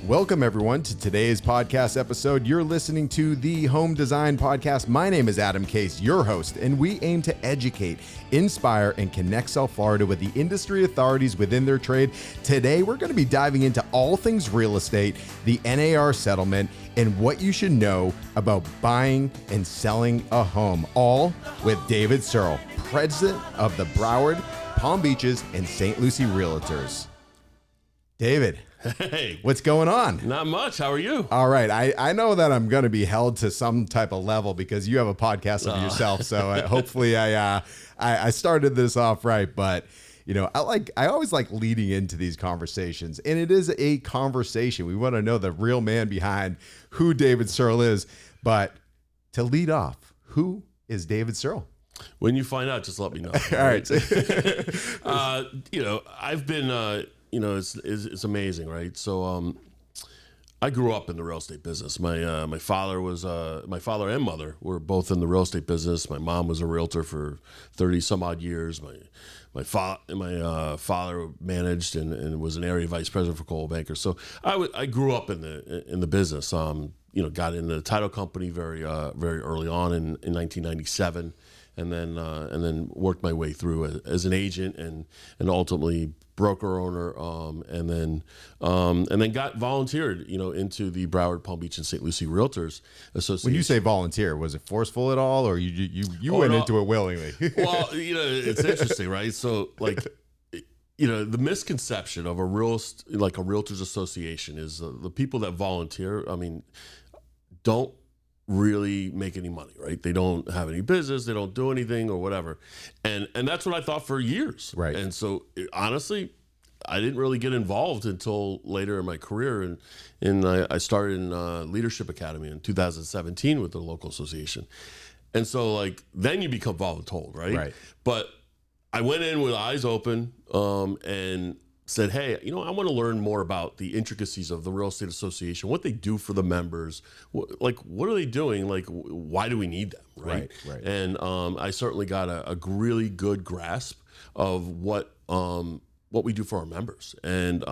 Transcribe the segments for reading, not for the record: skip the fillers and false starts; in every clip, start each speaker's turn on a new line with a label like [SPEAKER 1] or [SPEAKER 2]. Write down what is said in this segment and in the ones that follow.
[SPEAKER 1] Welcome, everyone, to today's podcast episode. You're listening to the Home Design Podcast. My name is Adam Case, your host, and we aim to educate, inspire, and connect South Florida with the industry authorities within their trade. Today, we're going to be diving into all things real estate, the NAR Settlement, and what you should know about buying and selling a home, all with David Serle, President of the Broward, Palm Beaches, and St. Lucie Realtors. David.
[SPEAKER 2] Hey,
[SPEAKER 1] what's going on?
[SPEAKER 2] Not much. How are you?
[SPEAKER 1] All right. I know that I'm going to be held to some type of level because you have a podcast of yourself. So hopefully I started this off right. But, you know, I always like leading into these conversations, and it is a conversation. We want to know the real man behind who David Serle is. But to lead off, who is David Serle?
[SPEAKER 2] When you find out, just let me know.
[SPEAKER 1] All right.
[SPEAKER 2] I've been... it's amazing, right? So, I grew up in the real estate business. My father and mother were both in the real estate business. My mom was a realtor for 30 some odd years. My father managed and was an area vice president for Coldwell Banker. So I grew up in the business. Got into the title company very early on in 1997, and then worked my way through as an agent and ultimately broker owner, and then got volunteered, into the Broward, Palm Beach, and St. Lucie Realtors Association.
[SPEAKER 1] When you say volunteer, was it forceful at all, or you went into it willingly?
[SPEAKER 2] Well, it's interesting, right? So, the misconception of a realtors association is the people that volunteer, don't really make any money, right? They don't have any business, they don't do anything or whatever. And that's what I thought for years.
[SPEAKER 1] Right.
[SPEAKER 2] And so honestly, I didn't really get involved until later in my career. And I started in Leadership Academy in 2017 with the local association. And so then you become voluntold, right?
[SPEAKER 1] Right.
[SPEAKER 2] But I went in with eyes open and said, hey, I want to learn more about the intricacies of the real estate association, what they do for the members, what are they doing? Why do we need them? Right. And I certainly got a really good grasp of what we do for our members. And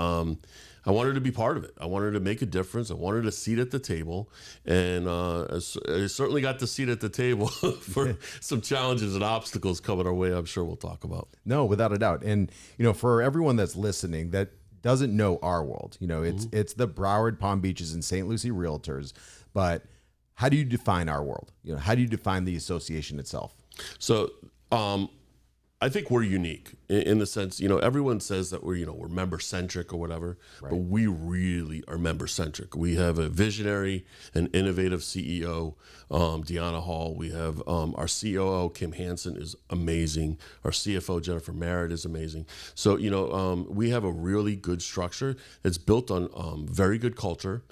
[SPEAKER 2] I wanted to be part of it. I wanted to make a difference. I wanted a seat at the table. And I certainly got the seat at the table for some challenges and obstacles coming our way, I'm sure we'll talk about.
[SPEAKER 1] No, without a doubt. And, for everyone that's listening that doesn't know RWorld, it's the Broward, Palm Beaches, and St. Lucie Realtors. But how do you define RWorld? How do you define the association itself?
[SPEAKER 2] So, I think we're unique in the sense, everyone says that we're member centric or whatever, right. But we really are member centric. We have a visionary and innovative CEO, Deanna Hall. We have our COO, Kim Hansen, is amazing. Our CFO, Jennifer Merritt, is amazing. So, we have a really good structure that's built on very good culture,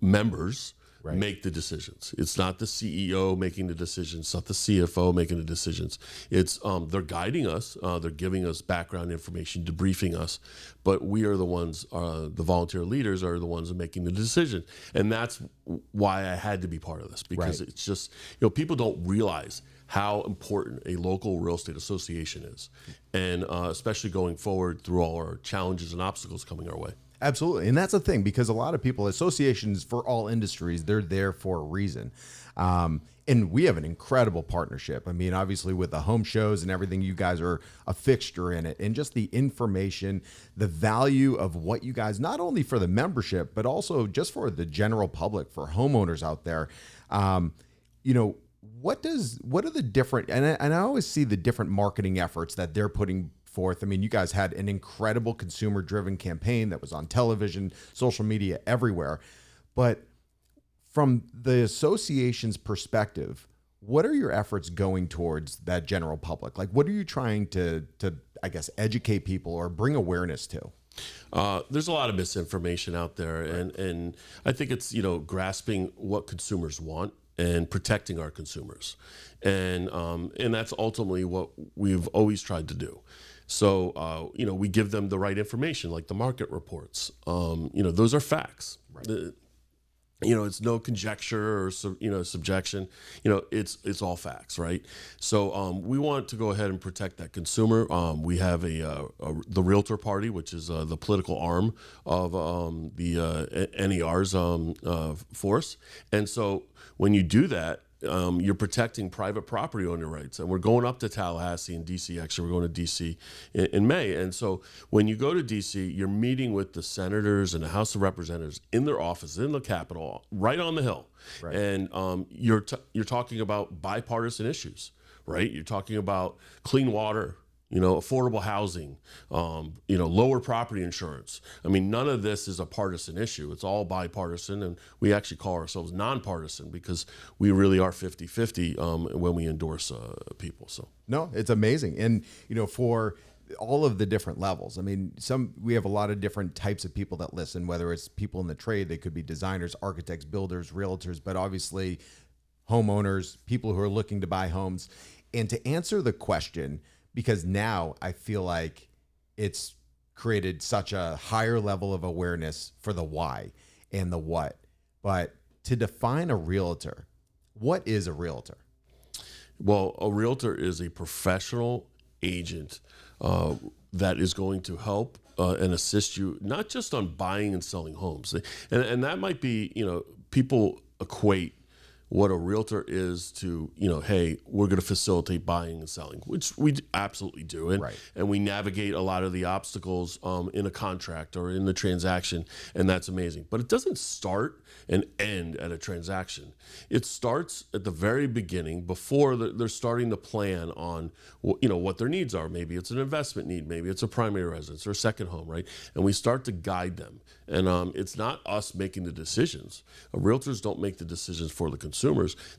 [SPEAKER 2] members. Right. Make the decisions. It's not the CEO making the decisions. It's not the CFO making the decisions. It's they're guiding us. They're giving us background information, debriefing us. But we are the ones. The volunteer leaders are the ones making the decision, and that's why I had to be part of this because It's just people don't realize how important a local real estate association is, and especially going forward through all our challenges and obstacles coming our way.
[SPEAKER 1] Absolutely. And that's the thing, because a lot of people, associations for all industries, they're there for a reason. And we have an incredible partnership. Obviously with the home shows and everything, you guys are a fixture in it. And just the information, the value of what you guys, not only for the membership, but also just for the general public, for homeowners out there, what are the different, and I always see the different marketing efforts that they're putting forth. You guys had an incredible consumer-driven campaign that was on television, social media, everywhere. But from the association's perspective, what are your efforts going towards that general public? What are you trying to I guess, educate people or bring awareness to?
[SPEAKER 2] There's a lot of misinformation out there, and I think it's grasping what consumers want and protecting our consumers, and that's ultimately what we've always tried to do. So, we give them the right information, like the market reports. Those are facts. Right. It's no conjecture or subjection. It's all facts, right? So we want to go ahead and protect that consumer. We have the Realtor Party, which is the political arm of the NAR's force, and so when you do that, you're protecting private property owner rights. And we're going up to Tallahassee and DC. Actually, we're going to DC in May. And so when you go to DC, you're meeting with the senators and the House of Representatives in their office in the Capitol, right on the Hill. Right. And you're talking about bipartisan issues, right? You're talking about clean water, affordable housing, lower property insurance. I mean, none of this is a partisan issue. It's all bipartisan, and we actually call ourselves nonpartisan because we really are 50-50 when we endorse people. So
[SPEAKER 1] no, it's amazing. And, for all of the different levels, I mean, we have a lot of different types of people that listen, whether it's people in the trade, they could be designers, architects, builders, realtors, but obviously homeowners, people who are looking to buy homes. And to answer the question, because now I feel like it's created such a higher level of awareness for the why and the what. But to define a realtor, what is a realtor?
[SPEAKER 2] Well, a realtor is a professional agent that is going to help and assist you, not just on buying and selling homes. And that might be, people equate what a realtor is to, hey, we're going to facilitate buying and selling, which we absolutely do. And,
[SPEAKER 1] right.
[SPEAKER 2] and we navigate a lot of the obstacles in a contract or in the transaction, and that's amazing. But it doesn't start and end at a transaction. It starts at the very beginning before they're starting to plan on, what their needs are. Maybe it's an investment need, maybe it's a primary residence or a second home, right? And we start to guide them. And it's not us making the decisions. Realtors don't make the decisions for the consumers.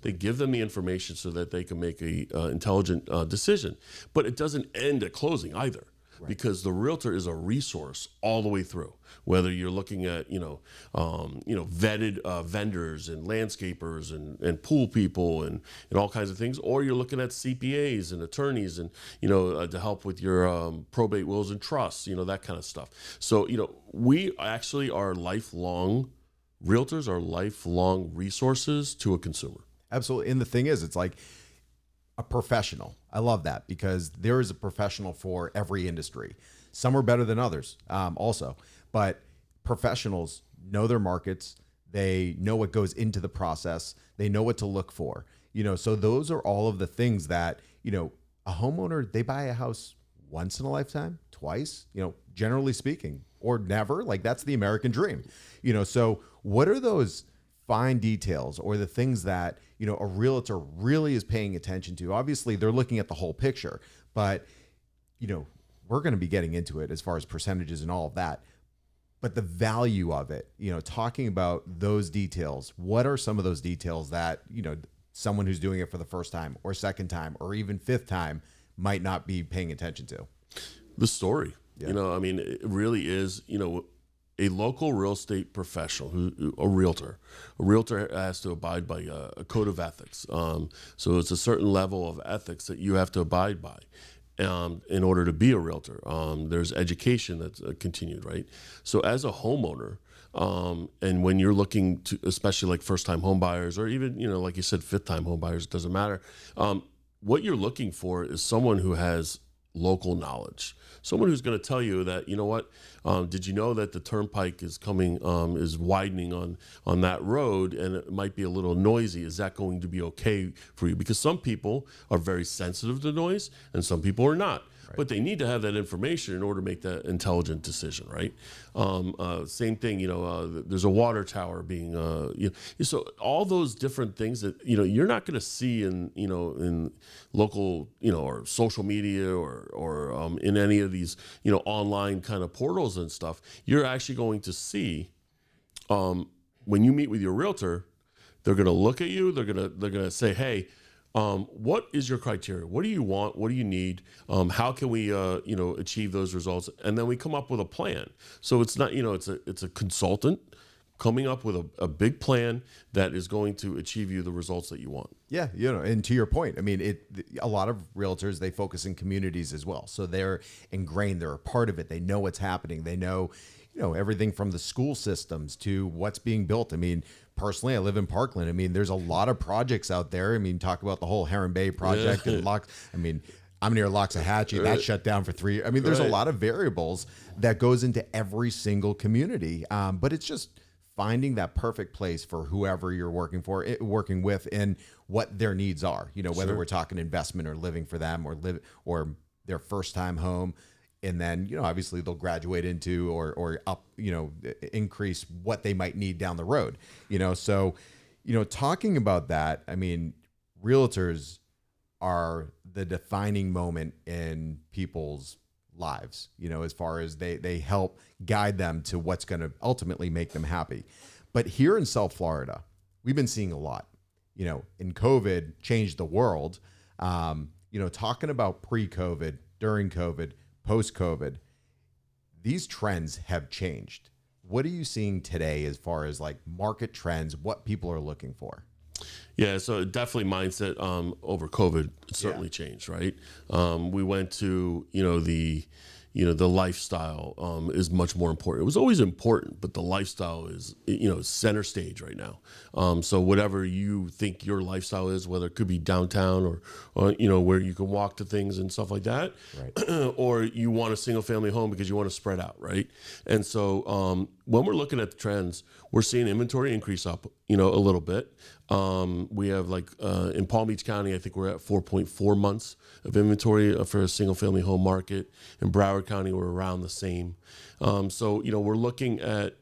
[SPEAKER 2] They give them the information so that they can make a intelligent decision. But it doesn't end at closing either. Right. Because the realtor is a resource all the way through. Whether you're looking at vetted vendors and landscapers and pool people and all kinds of things, or you're looking at CPAs and attorneys and to help with your probate wills and trusts, that kind of stuff. So we actually are lifelong realtors, are lifelong resources to a consumer.
[SPEAKER 1] Absolutely, and the thing is, it's like a professional. I love that because there is a professional for every industry. Some are better than others also, but professionals know their markets. They know what goes into the process. They know what to look for, so those are all of the things that, a homeowner, they buy a house once in a lifetime, twice, generally speaking, or never. Like that's the American dream, so what are those fine details or the things that, a realtor really is paying attention to? Obviously they're looking at the whole picture, but, we're going to be getting into it as far as percentages and all of that, but the value of it, talking about those details, what are some of those details that, someone who's doing it for the first time or second time or even fifth time might not be paying attention to?
[SPEAKER 2] The story, it really is, a local real estate professional, a realtor has to abide by a code of ethics. So it's a certain level of ethics that you have to abide by in order to be a realtor. There's education that's continued, right? So as a homeowner, and when you're looking to, especially like first-time home buyers, or even, like you said, fifth-time home buyers, it doesn't matter. What you're looking for is someone who has local knowledge, someone who's going to tell you that, did you know that the turnpike is widening on that road and it might be a little noisy? Is that going to be okay for you? Because some people are very sensitive to noise and some people are not. Right. But they need to have that information in order to make that intelligent decision, right? Same thing, there's a water tower being, so all those different things that, you're not going to see in local, or social media or in any of these, online kind of portals and stuff. You're actually going to see, when you meet with your realtor, they're going to look at you. They're going to say, hey, what is your criteria? What do you want? What do you need? How can we, achieve those results? And then we come up with a plan. So it's not, it's a consultant coming up with a big plan that is going to achieve you the results that you want.
[SPEAKER 1] Yeah. And to your point, a lot of realtors, they focus in communities as well. So they're ingrained, they're a part of it. They know what's happening. They know, everything from the school systems to what's being built. I mean, personally, I live in Parkland. I mean, there's a lot of projects out there. I mean, talk about the whole Heron Bay project and Locks. I mean, I'm near Loxahatchee. That shut down for 3. I mean, there's a lot of variables that goes into every single community. But it's just finding that perfect place for whoever you're working with, and what their needs are. Whether we're talking investment or living for them, or their first time home. And then, obviously they'll graduate into or up, increase what they might need down the road, So, talking about that, I mean, realtors are the defining moment in people's lives, as far as they help guide them to what's going to ultimately make them happy. But here in South Florida, we've been seeing a lot, in COVID changed the world. Talking about pre-COVID, during COVID, post-COVID, these trends have changed. What are you seeing today as far as like market trends, what people are looking for?
[SPEAKER 2] Yeah, so definitely mindset over COVID certainly changed, right? We went to, the lifestyle is much more important. It was always important, but the lifestyle is, center stage right now. So whatever you think your lifestyle is, whether it could be downtown or where you can walk to things and stuff like that, right. Or you want a single family home because you want to spread out, right? And so when we're looking at the trends, we're seeing inventory increase up, a little bit. We have in Palm Beach County, I think we're at 4.4 months of inventory for a single family home market. In Broward County, we're around the same. So, we're looking at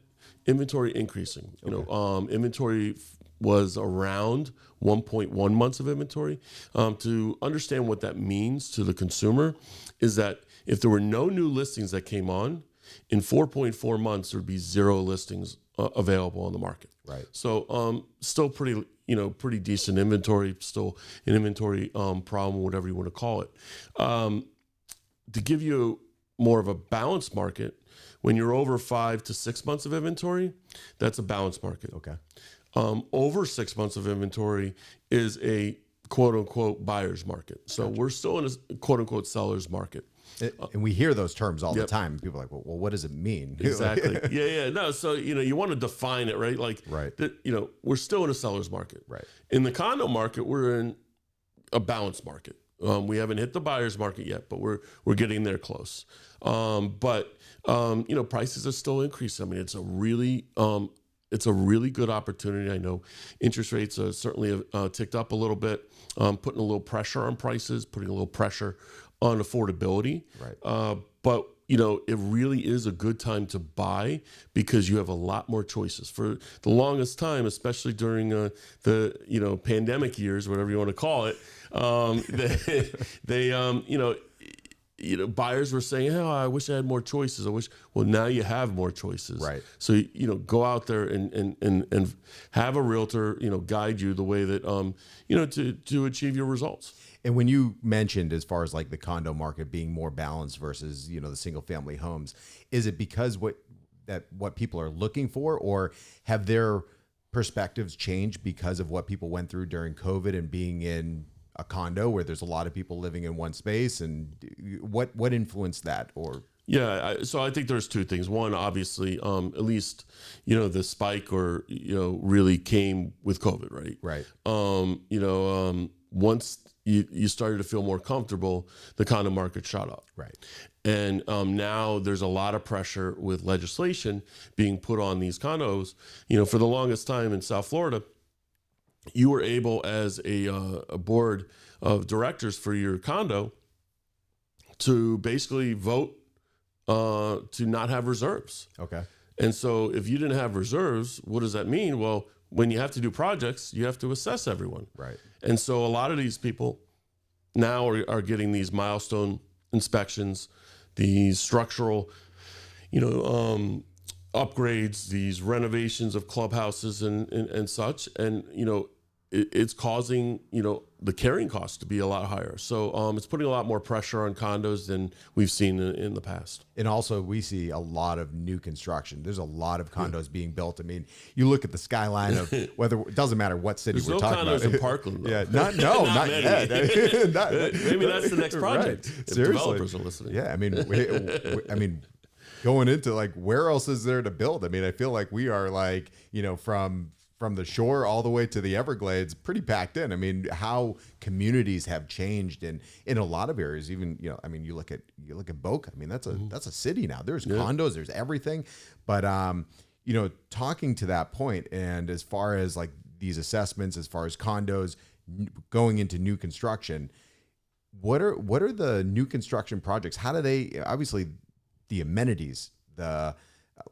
[SPEAKER 2] inventory increasing. Inventory was around 1.1 months of inventory. To understand what that means to the consumer is that if there were no new listings that came on, in 4.4 months, there'd be 0 listings available on the market.
[SPEAKER 1] Right.
[SPEAKER 2] So still pretty decent inventory, still an inventory problem, whatever you want to call it. To give you more of a balanced market, when you're over 5 to 6 months of inventory, that's a balanced market.
[SPEAKER 1] Okay.
[SPEAKER 2] Over 6 months of inventory is a quote unquote buyer's market. So we're still in a quote unquote seller's market.
[SPEAKER 1] And we hear those terms all the time. People are like, well, what does it mean?
[SPEAKER 2] Exactly. Yeah. No. So, you want to define it, right? Like,
[SPEAKER 1] right.
[SPEAKER 2] We're still in a seller's market.
[SPEAKER 1] Right.
[SPEAKER 2] In the condo market, we're in a balanced market. We haven't hit the buyer's market yet, but we're getting there close. But prices are still increasing. I mean, it's a really good opportunity. I know interest rates certainly have ticked up a little bit, putting a little pressure on prices, putting a little pressure on affordability.
[SPEAKER 1] Right.
[SPEAKER 2] But it really is a good time to buy because you have a lot more choices. For the longest time, especially during the pandemic years, whatever you want to call it, buyers were saying, "Oh, I wish I had more choices. Well, now you have more choices.
[SPEAKER 1] Right.
[SPEAKER 2] So go out there and have a realtor guide you the way that to achieve your results."
[SPEAKER 1] And when you mentioned as far as like the condo market being more balanced versus, the single family homes, is it because what people are looking for, or have their perspectives changed because of what people went through during COVID and being in a condo where there's a lot of people living in one space, and what influenced that? Or
[SPEAKER 2] so I think there's two things. One, obviously, at least the spike or really came with COVID, right?
[SPEAKER 1] Right.
[SPEAKER 2] Once you started to feel more comfortable, the condo market shot up.
[SPEAKER 1] Right.
[SPEAKER 2] And now there's a lot of pressure with legislation being put on these condos. For the longest time in South Florida, you were able as a board of directors for your condo to basically vote to not have reserves.
[SPEAKER 1] Okay.
[SPEAKER 2] And so if you didn't have reserves, what does that mean? Well, when you have to do projects, you have to assess everyone.
[SPEAKER 1] Right.
[SPEAKER 2] And so a lot of these people now are getting these milestone inspections, these structural, upgrades, these renovations of clubhouses and such. And, it's causing, the carrying costs to be a lot higher. So it's putting a lot more pressure on condos than we've seen in the past.
[SPEAKER 1] And also we see a lot of new construction. There's a lot of condos being built. I mean, you look at the skyline of whether, it doesn't matter what city we're talking about.
[SPEAKER 2] There's no condos in Parkland, though.
[SPEAKER 1] Yeah, not yet.
[SPEAKER 2] Maybe that's the next project.
[SPEAKER 1] Right.
[SPEAKER 2] If
[SPEAKER 1] Seriously.
[SPEAKER 2] developers are listening.
[SPEAKER 1] Yeah, I mean, going into like, where else is there to build? I mean, I feel like we are like, from the shore all the way to the Everglades, pretty packed in. I mean, how communities have changed in a lot of areas. Even, I mean, you look at Boca. I mean, that's a city now. There's condos, there's everything. But talking to that point, and as far as like these assessments, as far as condos going into new construction, what are the new construction projects? How do they, obviously the amenities, the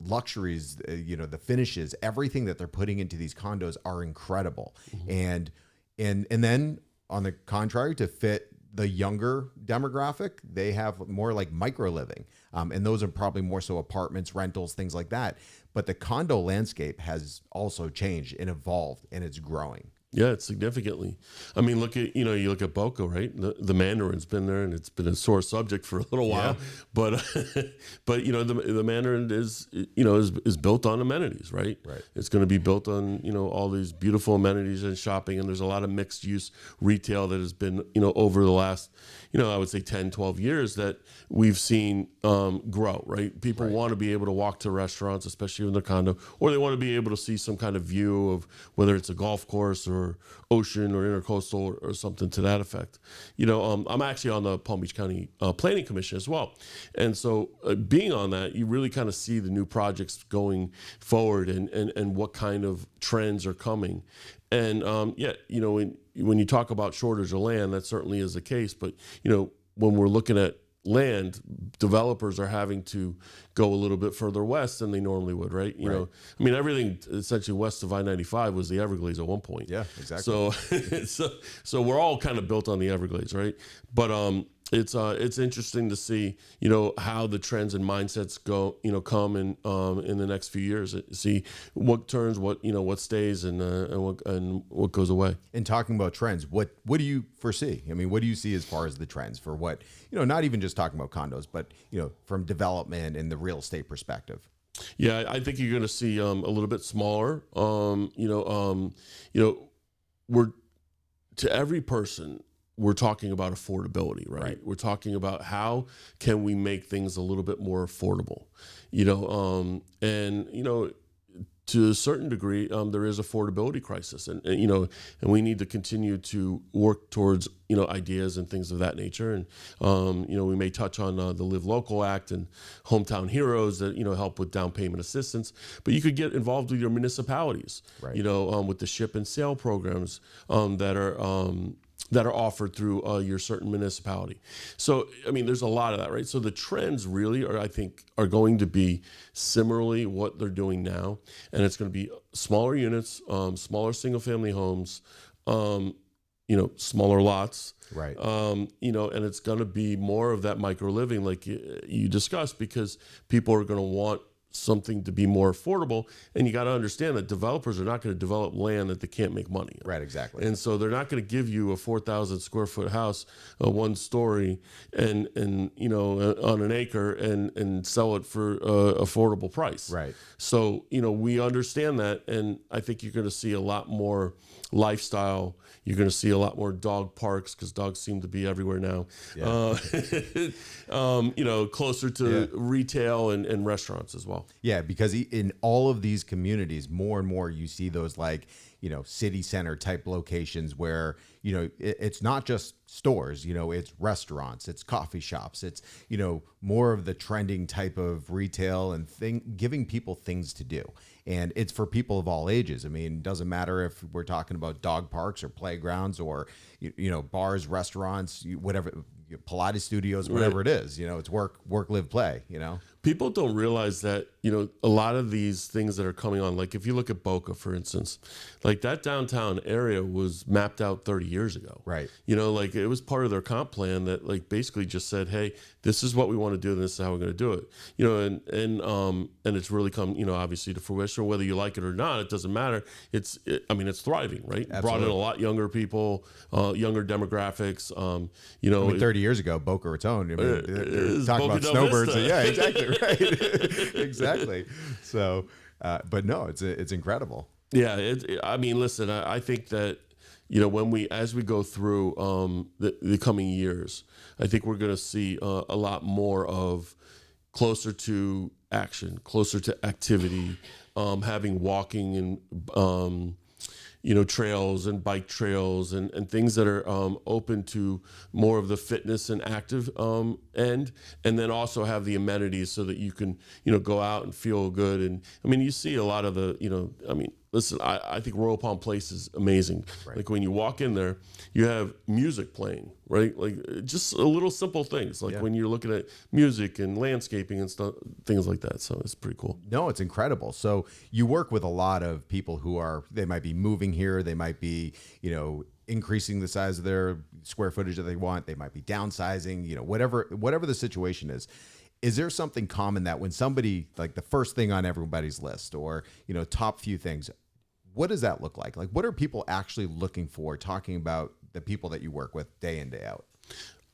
[SPEAKER 1] luxuries, the finishes, everything that they're putting into these condos are incredible. And then on the contrary, to fit the younger demographic, they have more like micro living. And those are probably more so apartments, rentals, things like that. But the condo landscape has also changed and evolved, and it's growing.
[SPEAKER 2] Yeah, it's significantly. I mean, you look at Boca, right? The Mandarin's been there, and it's been a sore subject for a little while. But the Mandarin is built on amenities, right?
[SPEAKER 1] Right.
[SPEAKER 2] It's going to be built on all these beautiful amenities and shopping, and there's a lot of mixed use retail that has been over the last I would say 10, 12 years that we've seen grow, right? People want to be able to walk to restaurants, especially in their condo, or they want to be able to see some kind of view of whether it's a golf course or ocean or intercoastal or something to that effect. I'm actually on the Palm Beach County Planning Commission as well. And so being on that, you really kind of see the new projects going forward and what kind of trends are coming. And when you talk about shortage of land, that certainly is the case. But, when we're looking at land, developers are having to go a little bit further west than they normally would, right? I mean, everything essentially west of I-95 was the Everglades at one point.
[SPEAKER 1] Yeah, exactly.
[SPEAKER 2] So we're all kind of built on the Everglades, right? But it's interesting to see, how the trends and mindsets go, come in the next few years. See what turns, what stays, and what goes away.
[SPEAKER 1] And talking about trends, what do you foresee? I mean, what do you see as far as the trends for what, not even just talking about condos, but from development and the real estate perspective?
[SPEAKER 2] Yeah, I think you're going to see a little bit smaller. We're to every person. We're talking about affordability, right? We're talking about how can we make things a little bit more affordable, to a certain degree, there is affordability crisis, and we need to continue to work towards ideas and things of that nature, and we may touch on the Live Local Act and Hometown Heroes that help with down payment assistance, but you could get involved with your municipalities, with the ship and sale programs that are offered through your certain municipality. So, I mean, there's a lot of that, right? So the trends really are going to be similarly what they're doing now. And it's going to be smaller units, smaller single family homes, smaller lots.
[SPEAKER 1] Right.
[SPEAKER 2] And it's going to be more of that micro living like you discussed, because people are going to want something to be more affordable, and you got to understand that developers are not going to develop land that they can't make money on.
[SPEAKER 1] Right, exactly.
[SPEAKER 2] And so they're not going to give you a 4,000 square foot house, a one story, and on an acre and sell it for affordable price.
[SPEAKER 1] Right.
[SPEAKER 2] So we understand that, and I think you're going to see a lot more lifestyle. You're going to see a lot more dog parks, because dogs seem to be everywhere now. Yeah. Closer to retail and restaurants as well.
[SPEAKER 1] Yeah, because in all of these communities, more and more you see those city center type locations where, it's not just stores, it's restaurants, it's coffee shops, it's, more of the trending type of retail and giving people things to do. And it's for people of all ages. I mean, it doesn't matter if we're talking about dog parks or playgrounds or, bars, restaurants, whatever, Pilates studios, whatever it is, it's work, live, play, People don't realize that, a lot of these things that are coming on, like if you look at Boca, for instance, like that downtown area was mapped out 30 years ago. Right.
[SPEAKER 2] It was part of their comp plan that basically just said, hey, this is what we want to do and this is how we're going to do it. And it's really come, obviously to fruition, whether you like it or not, it doesn't matter. It's thriving, right?
[SPEAKER 1] Absolutely.
[SPEAKER 2] Brought in a lot younger people, younger demographics.
[SPEAKER 1] 30 years ago, Boca Raton, they're talking about snowbirds. Yeah, exactly. Right. Exactly. So, but no, it's incredible.
[SPEAKER 2] Yeah. Listen, I think that, as we go through the coming years, I think we're going to see a lot more of closer to action, closer to activity, having walking and trails and bike trails and things that are open to more of the fitness and active end, and then also have the amenities so that you can go out and feel good. And I mean, you see a lot of the listen, I think Royal Palm Place is amazing. Right. Like when you walk in there, you have music playing, right? Like just a little simple things, like when you're looking at music and landscaping and stuff, things like that. So it's pretty cool.
[SPEAKER 1] No, it's incredible. So you work with a lot of people they might be moving here. They might be, increasing the size of their square footage that they want. They might be downsizing, whatever the situation is. Is there something common that when somebody, like the first thing on everybody's list or, top few things, what does that look like? Like, what are people actually looking for, talking about the people that you work with day in, day out?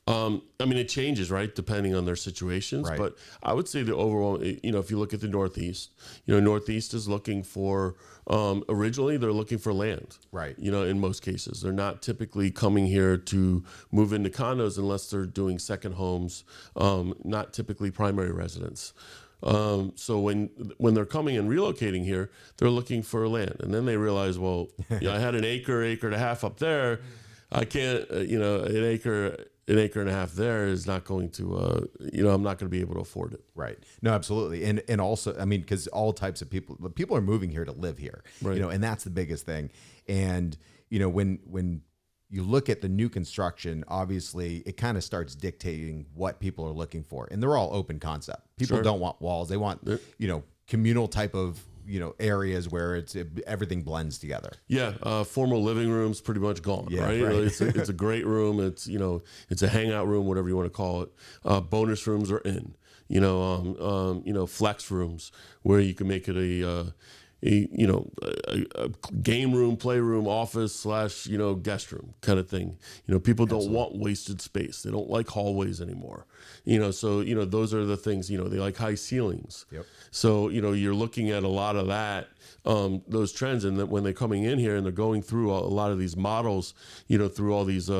[SPEAKER 2] It changes, right, depending on their situations. Right. But I would say the overall, if you look at the Northeast, Northeast is looking for, originally they're looking for land. Right. In most cases, they're not typically coming here to move into condos unless they're doing second homes, not typically primary residence. So when they're coming and relocating here, they're looking for land, and then they realize, well, I had an acre and a half up there. I can't, an acre and a half there is not going to, I'm not going to be able to afford it.
[SPEAKER 1] Right. No, absolutely. And also, because all types of people are moving here to live here, right. And that's the biggest thing. And, when you look at the new construction, obviously it kind of starts dictating what people are looking for, and they're all open concept. People don't want walls. They want, communal type of, areas where everything blends together.
[SPEAKER 2] Yeah. Formal living room's pretty much gone, right? It's a great room. It's, it's a hangout room, whatever you want to call it. Bonus rooms are in, flex rooms where you can make it a game room, playroom, office / guest room kind of thing. People don't want wasted space. They don't like hallways anymore. So those are the things. They like high ceilings. Yep. So you're looking at a lot of that, those trends, and that when they're coming in here and they're going through a lot of these models, through all these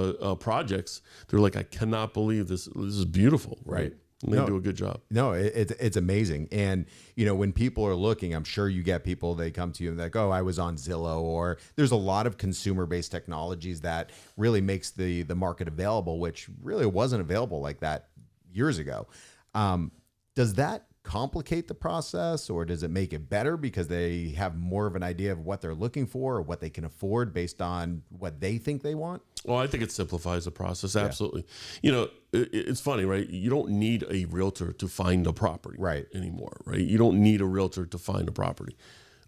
[SPEAKER 2] projects, they're like, I cannot believe this. This is beautiful, right? And they do a good job.
[SPEAKER 1] No, it's amazing. And, when people are looking, I'm sure you get people, they come to you and they're like, oh, I was on Zillow, or there's a lot of consumer-based technologies that really makes the market available, which really wasn't available like that years ago. Does that complicate the process, or does it make it better because they have more of an idea of what they're looking for or what they can afford based on what they think they want?
[SPEAKER 2] Well, I think it simplifies the process. Absolutely. Yeah. It's funny, right? You don't need a realtor to find a property anymore, right? You don't need a realtor to find a property.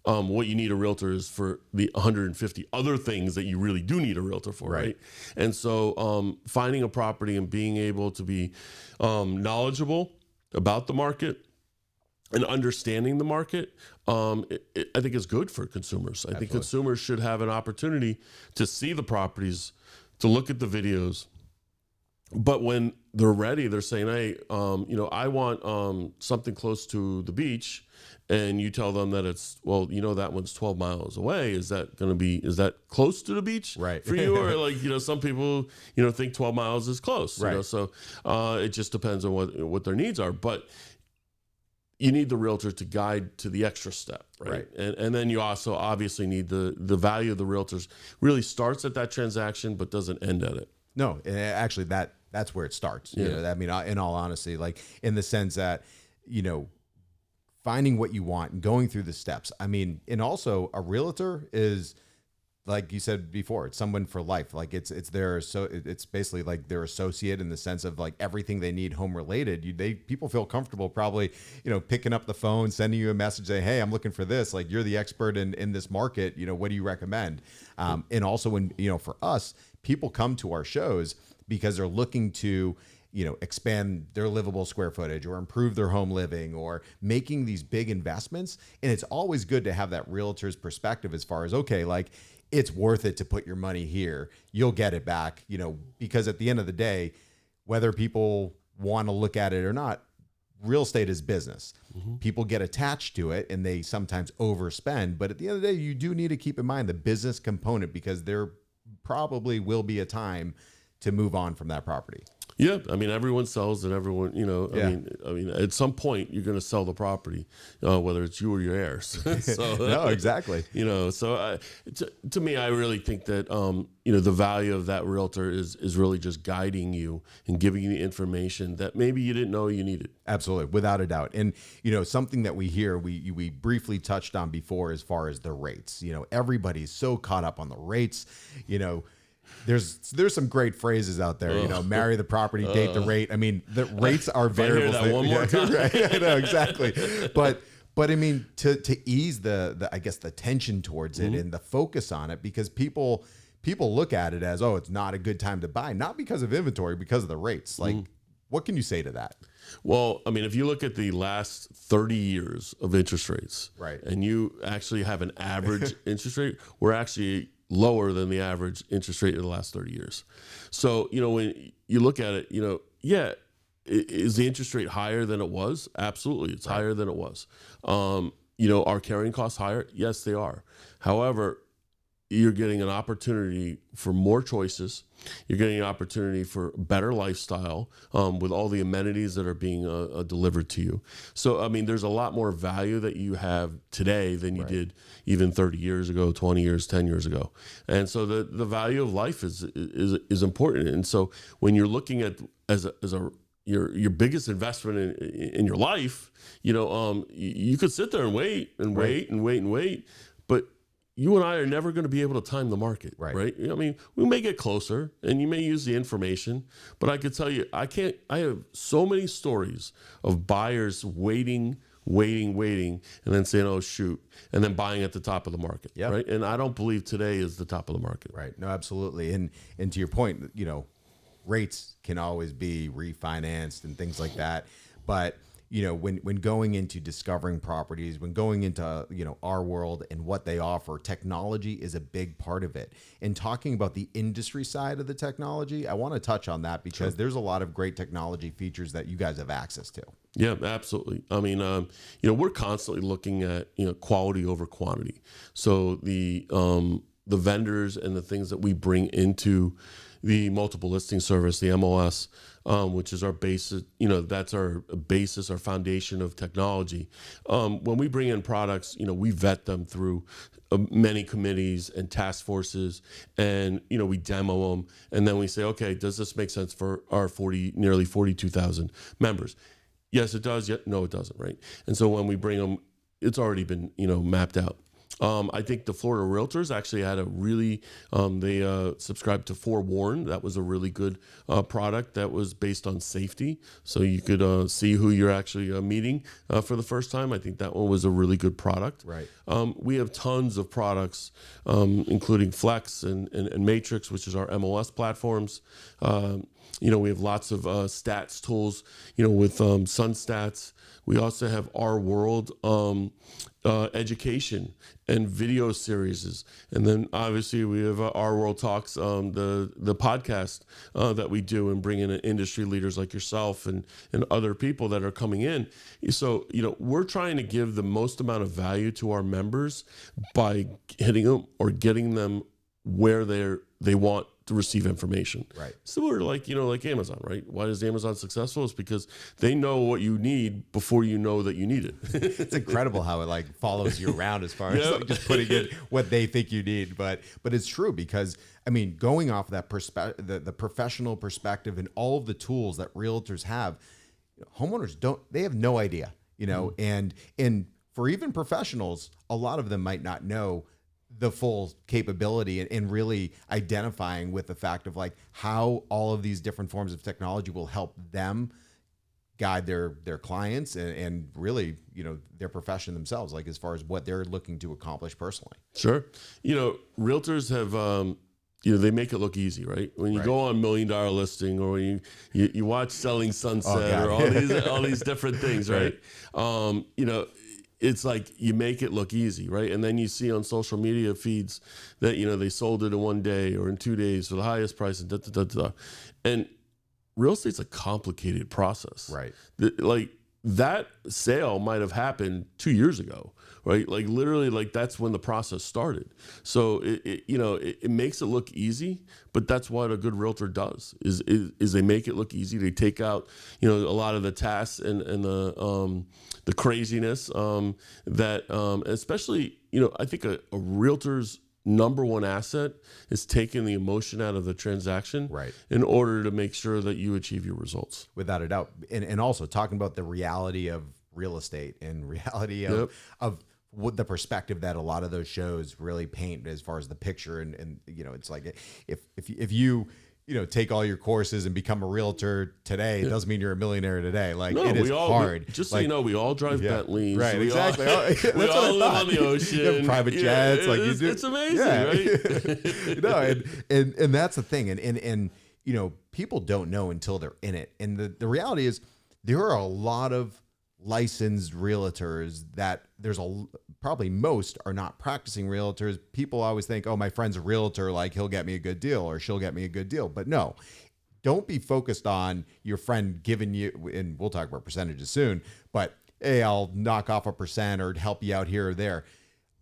[SPEAKER 2] What you need a realtor is for the 150 other things that you really do need a realtor for, right? And so finding a property and being able to be knowledgeable about the market and understanding the market, I think is good for consumers. I think consumers should have an opportunity to see the properties, to look at the videos. But when they're ready, they're saying, hey, I want something close to the beach. And you tell them that it's, that one's 12 miles away. Is that close to the beach for you? Or some people, think 12 miles is close. Right. So it just depends on what their needs are. But you need the realtor to guide to the extra step, right? And then you also obviously need the value of the realtors really starts at that transaction, but doesn't end at it.
[SPEAKER 1] No, actually that's where it starts. Yeah. In all honesty, like in the sense that, finding what you want and going through the steps. And also a realtor is, like you said before, it's someone for life. Like it's basically like their associate in the sense of like everything they need home related. People feel comfortable probably, picking up the phone, sending you a message saying, hey, I'm looking for this. Like you're the expert in this market. What do you recommend? And also when, for us, people come to our shows because they're looking to, expand their livable square footage or improve their home living or making these big investments. And it's always good to have that realtor's perspective as far as, okay, like, it's worth it to put your money here. You'll get it back, because at the end of the day, whether people want to look at it or not, real estate is business. Mm-hmm. People get attached to it and they sometimes overspend. But at the end of the day, you do need to keep in mind the business component because there probably will be a time to move on from that property.
[SPEAKER 2] Yeah, I mean, everyone sells, and everyone,
[SPEAKER 1] Yeah.
[SPEAKER 2] I mean, at some point you're going to sell the property, whether it's you or your heirs. So,
[SPEAKER 1] No, exactly.
[SPEAKER 2] To me, I really think that, the value of that realtor is really just guiding you and giving you the information that maybe you didn't know you needed.
[SPEAKER 1] Absolutely, without a doubt. And something that we hear, we briefly touched on before, as far as the rates. Everybody's so caught up on the rates. There's some great phrases out there. Marry the property, date the rate. I mean, the rates are variables.
[SPEAKER 2] I hear that one more time.
[SPEAKER 1] Right? I know, exactly. But I mean, to ease the I guess the tension towards it and the focus on it, because people look at it as, oh, it's not a good time to buy, not because of inventory, because of the rates. Like, what can you say to that?
[SPEAKER 2] Well, I mean, if you look at the last 30 years of interest rates,
[SPEAKER 1] right, and
[SPEAKER 2] you actually have an average interest rate, we're actually lower than the average interest rate in the last 30 years. So, when you look at it, is the interest rate higher than it was? Absolutely. It's higher than it was. Are carrying costs higher? Yes, they are. However, you're getting an opportunity for more choices. You're getting an opportunity for better lifestyle with all the amenities that are being delivered to you. So, I mean, there's a lot more value that you have today than you did even 30 years ago, 20 years, 10 years ago. And so the value of life is important. And so when you're looking at your biggest investment in your life, you could sit there and wait and wait and wait and wait, but you and I are never going to be able to time the market, right? I mean, we may get closer and you may use the information, but I could tell you, I have so many stories of buyers waiting, and then saying, oh, shoot, and then buying at the top of the market, right? And I don't believe today is the top of the market.
[SPEAKER 1] Right. No, absolutely. And to your point, rates can always be refinanced and things like that. But when going into discovering properties, when going into, RWorld and what they offer, technology is a big part of it. And talking about the industry side of the technology, I want to touch on that because there's a lot of great technology features that you guys have access to.
[SPEAKER 2] Yeah, absolutely. I mean, we're constantly looking at, quality over quantity. So the vendors and the things that we bring into the multiple listing service, the MLS, which is our basis, that's our basis, our foundation of technology. When we bring in products, we vet them through many committees and task forces, and we demo them, and then we say, okay, does this make sense for our nearly 42,000 members? Yes, it does. No, it doesn't. Right. And so when we bring them, it's already been mapped out. I think the Florida Realtors actually had a really, they subscribed to Forewarn. That was a really good product that was based on safety. So you could see who you're actually meeting for the first time. I think that one was a really good product.
[SPEAKER 1] Right.
[SPEAKER 2] We have tons of products, including Flex and Matrix, which is our MLS platforms. We have lots of stats tools, with SunStats. We also have RWorld education and video series. And then obviously we have RWorld Talks, the podcast that we do, and bring in industry leaders like yourself and other people that are coming in. So, we're trying to give the most amount of value to our members by hitting them or getting them where they want to receive information.
[SPEAKER 1] Right.
[SPEAKER 2] Similar to like Amazon, right? Why is Amazon successful? It's because they know what you need before you know that you need it.
[SPEAKER 1] It's incredible how it follows you around as far as just putting in what they think you need. But it's true, because I mean, going off that the professional perspective and all of the tools that realtors have, homeowners they have no idea, and for even professionals, a lot of them might not know the full capability and really identifying with the fact of how all of these different forms of technology will help them guide their clients and really, their profession themselves, as far as what they're looking to accomplish personally.
[SPEAKER 2] Sure. Realtors have, they make it look easy, right? When you go on $1 Million Listing, or you watch Selling Sunset, or all these different things, right? It's like you make it look easy, right? And then you see on social media feeds that, they sold it in 1 day or in 2 days for the highest price, and And real estate's a complicated process.
[SPEAKER 1] Right.
[SPEAKER 2] that sale might have happened 2 years ago, right? Like literally, like that's when the process started. So it makes it look easy, but that's what a good realtor does is they make it look easy. They take out, a lot of the tasks and the craziness that especially, I think a realtor's number one asset is taking the emotion out of the transaction,
[SPEAKER 1] right,
[SPEAKER 2] in order to make sure that you achieve your results.
[SPEAKER 1] Without a doubt. And also talking about the reality of real estate and reality of what the perspective that a lot of those shows really paint as far as the picture. And it's like, if you take all your courses and become a realtor today, it doesn't mean you're a millionaire today. Like, no, it is hard.
[SPEAKER 2] Just so you know, we all drive Bentleys.
[SPEAKER 1] Right,
[SPEAKER 2] we
[SPEAKER 1] exactly.
[SPEAKER 2] We all live on the ocean.
[SPEAKER 1] You have private jets.
[SPEAKER 2] It's amazing, right?
[SPEAKER 1] And that's the thing. And people don't know until they're in it. And the reality is there are a lot of licensed realtors that probably most are not practicing realtors. People always think, oh, my friend's a realtor, like he'll get me a good deal or she'll get me a good deal. But no, don't be focused on your friend giving you, and we'll talk about percentages soon, but hey, I'll knock off a percent or help you out here or there.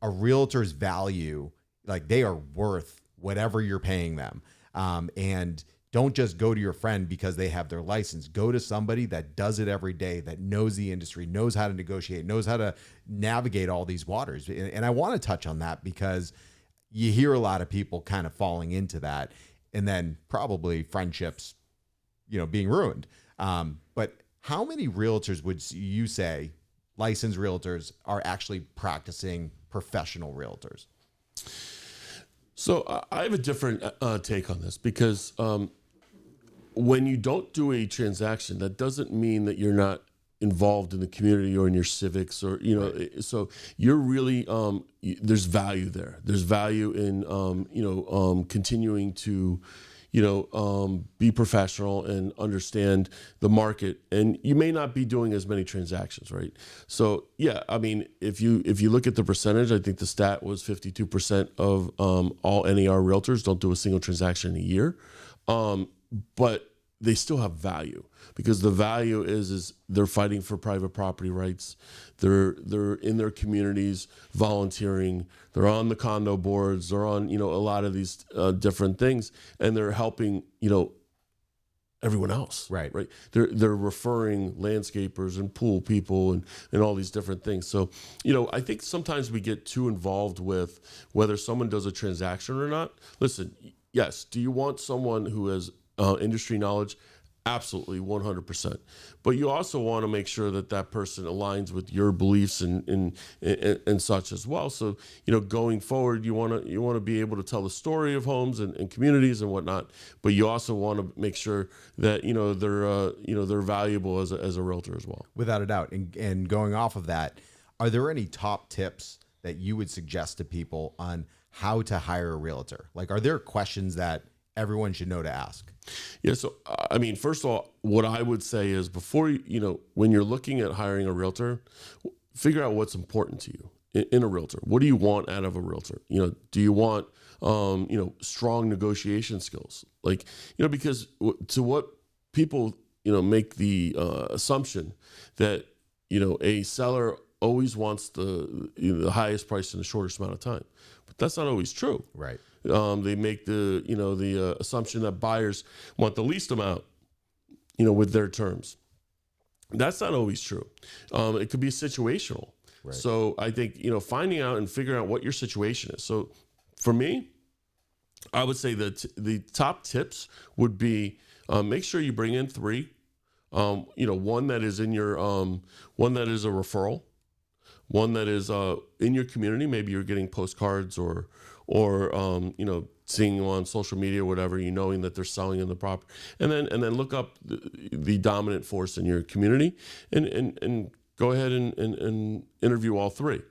[SPEAKER 1] A realtor's value, like they are worth whatever you're paying them. And don't just go to your friend because they have their license. Go to somebody that does it every day, that knows the industry, knows how to negotiate, knows how to navigate all these waters. And I want to touch on that because you hear a lot of people kind of falling into that, and then probably friendships, being ruined. But how many realtors would you say, licensed realtors, are actually practicing professional realtors?
[SPEAKER 2] So I have a different take on this because when you don't do a transaction, that doesn't mean that you're not involved in the community or in your civics or, right. So you're really, there's value there. There's value in, continuing to, be professional and understand the market. And you may not be doing as many transactions, right? So yeah, I mean, if you look at the percentage, I think the stat was 52% of all NAR realtors don't do a single transaction a year. But they still have value because the value is they're fighting for private property rights. They're in their communities volunteering. They're on the condo boards. They're on, a lot of these different things, and they're helping, everyone else.
[SPEAKER 1] Right.
[SPEAKER 2] They're referring landscapers and pool people and all these different things. So, I think sometimes we get too involved with whether someone does a transaction or not. Listen, yes. Do you want someone who has industry knowledge? Absolutely, 100%. But you also want to make sure that person aligns with your beliefs and such as well. So, going forward, you want to be able to tell the story of homes and communities and whatnot. But you also want to make sure that they're valuable as a realtor as well.
[SPEAKER 1] Without a doubt. And going off of that, are there any top tips that you would suggest to people on how to hire a realtor? Like, are there questions that everyone should know to ask?
[SPEAKER 2] Yeah. So, I mean, first of all, what I would say is before, when you're looking at hiring a realtor, figure out what's important to you in a realtor. What do you want out of a realtor? Do you want, strong negotiation skills? Like, because to what people, make the assumption that, a seller always wants the highest price in the shortest amount of time, but that's not always true.
[SPEAKER 1] Right.
[SPEAKER 2] They make the assumption that buyers want the least amount, with their terms. That's not always true. It could be situational.
[SPEAKER 1] Right.
[SPEAKER 2] So I think, finding out and figuring out what your situation is. So for me, I would say that the top tips would be make sure you bring in 3. One that is in your one that is a referral, one that is in your community. Maybe you're getting postcards or seeing them on social media or whatever, knowing that they're selling in the property, and then look up the dominant force in your community and go ahead and interview all 3.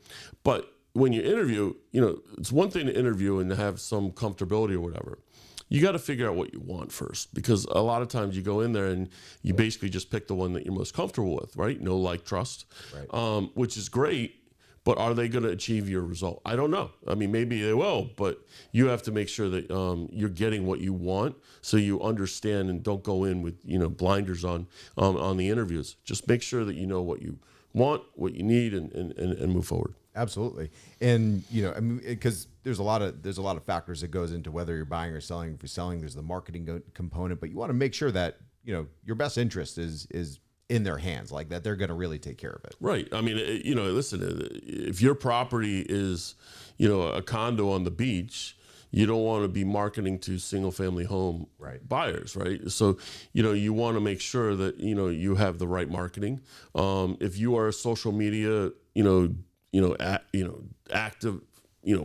[SPEAKER 2] But when you interview, it's one thing to interview and to have some comfortability or whatever. You got to figure out what you want first, because a lot of times you go in there and you basically just pick the one that you're most comfortable with, right? No, like, trust,
[SPEAKER 1] right.
[SPEAKER 2] Which is great. but are they going to achieve your result? I don't know. I mean, maybe they will, but you have to make sure that you're getting what you want, so you understand and don't go in with blinders on the interviews. Just make sure that you know what you want, what you need, and move forward.
[SPEAKER 1] Absolutely. And, I mean, because there's a lot of factors that goes into whether you're buying or selling. If you're selling, there's the marketing component, but you want to make sure that, your best interest is in their hands, like that they're going to really take care of it.
[SPEAKER 2] Right. I mean, listen, if your property is, a condo on the beach, you don't want to be marketing to single family home buyers, right? So, you want to make sure that, you have the right marketing. If you are a social media, active,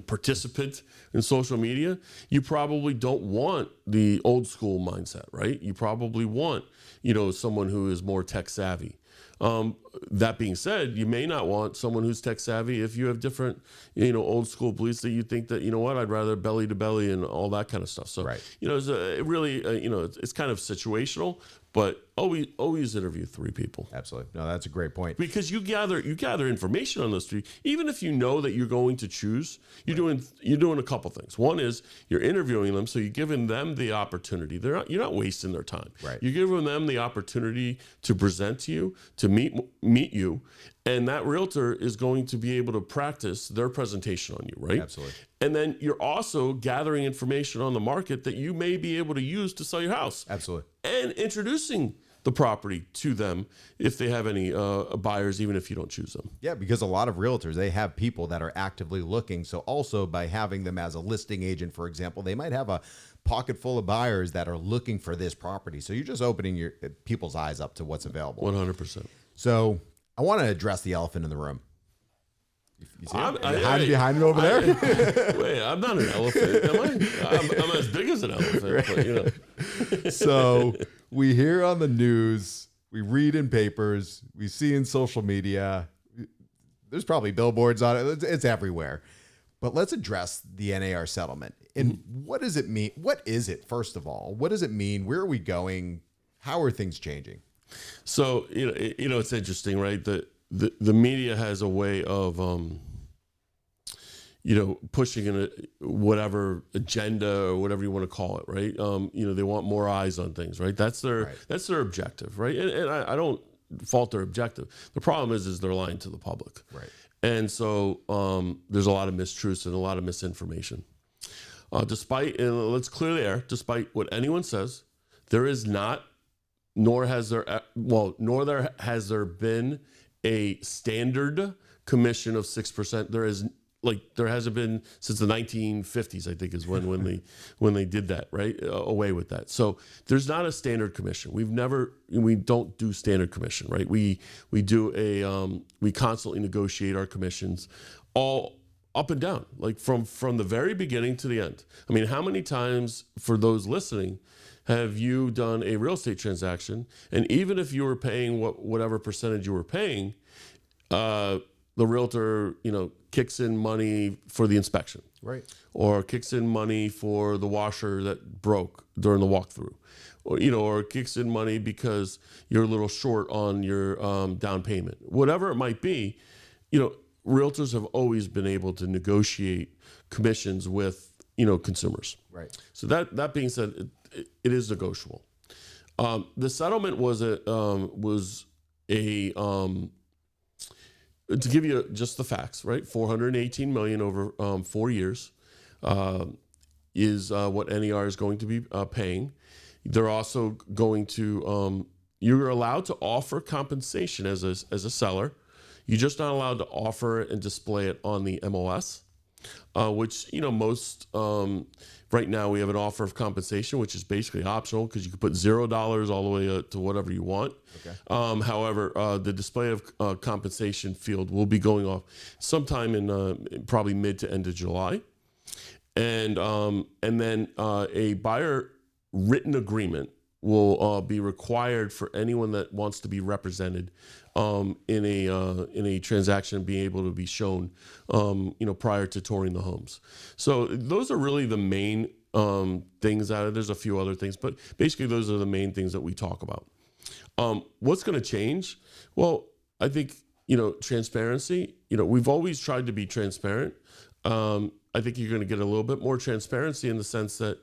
[SPEAKER 2] participant in social media, you probably don't want the old school mindset, right? You probably want, someone who is more tech savvy. That being said, you may not want someone who's tech savvy if you have different, old school beliefs that you think that, I'd rather belly to belly and all that kind of stuff. So, it really, it's kind of situational, but always interview 3 people.
[SPEAKER 1] Absolutely. No, that's a great point.
[SPEAKER 2] Because you gather information on those 3. Even if you know that you're going to choose, you're doing a couple things. One is you're interviewing them, so you're giving them the opportunity. You're not wasting their time.
[SPEAKER 1] Right.
[SPEAKER 2] You're giving them the opportunity to present to you, to meet you, and that realtor is going to be able to practice their presentation on you, right?
[SPEAKER 1] Absolutely.
[SPEAKER 2] And then you're also gathering information on the market that you may be able to use to sell your house.
[SPEAKER 1] Absolutely.
[SPEAKER 2] And introducing the property to them if they have any buyers, even if you don't choose them.
[SPEAKER 1] Yeah, because a lot of realtors, they have people that are actively looking. So also by having them as a listing agent, for example, they might have a pocket full of buyers that are looking for this property. So you're just opening your people's eyes up to what's available.
[SPEAKER 2] 100%.
[SPEAKER 1] So I want to address the elephant in the room. You see
[SPEAKER 2] I'm
[SPEAKER 1] behind it over there?
[SPEAKER 2] Wait, I'm not an elephant, am I? I'm as big as an elephant, but
[SPEAKER 1] So we hear on the news, we read in papers, we see in social media, there's probably billboards on it. It's everywhere. But let's address the NAR settlement. And what does it mean? What is it, first of all? What does it mean? Where are we going? How are things changing?
[SPEAKER 2] So, it's interesting, right? The media has a way of, pushing in whatever agenda or whatever you want to call it, right? They want more eyes on things, right? That's their objective, right? And I don't fault their objective. The problem is they're lying to the public,
[SPEAKER 1] right?
[SPEAKER 2] And so there's a lot of mistruths and a lot of misinformation. Despite, and let's clear the air, despite what anyone says, there is not, nor has there been a standard commission of 6%. There hasn't been since the 1950s, I think, is when they did that, right? Away with that. So there's not a standard commission. We don't do standard commission, right? We constantly negotiate our commissions all up and down, like from the very beginning to the end. I mean, how many times, for those listening, have you done a real estate transaction, and even if you were paying whatever percentage you were paying, the realtor, kicks in money for the inspection,
[SPEAKER 1] right?
[SPEAKER 2] Or kicks in money for the washer that broke during the walkthrough, or kicks in money because you're a little short on your down payment, whatever it might be. Realtors have always been able to negotiate commissions with consumers,
[SPEAKER 1] right?
[SPEAKER 2] So that being said, it is negotiable. The settlement was a to give you just the facts, right? $418 million over 4 years is what NAR is going to be paying. They're also going to you're allowed to offer compensation as a seller. You're just not allowed to offer it and display it on the MLS, which most. Right now, we have an offer of compensation, which is basically optional because you can put $0 all the way to whatever you want.
[SPEAKER 1] Okay.
[SPEAKER 2] However, the display of compensation field will be going off sometime in probably mid to end of July, and then a buyer written agreement will be required for anyone that wants to be represented in a transaction and be able to be shown, prior to touring the homes. So those are really the main things out of it. There's a few other things, but basically those are the main things that we talk about. What's going to change? Well, I think, transparency, we've always tried to be transparent. I think you're going to get a little bit more transparency in the sense that,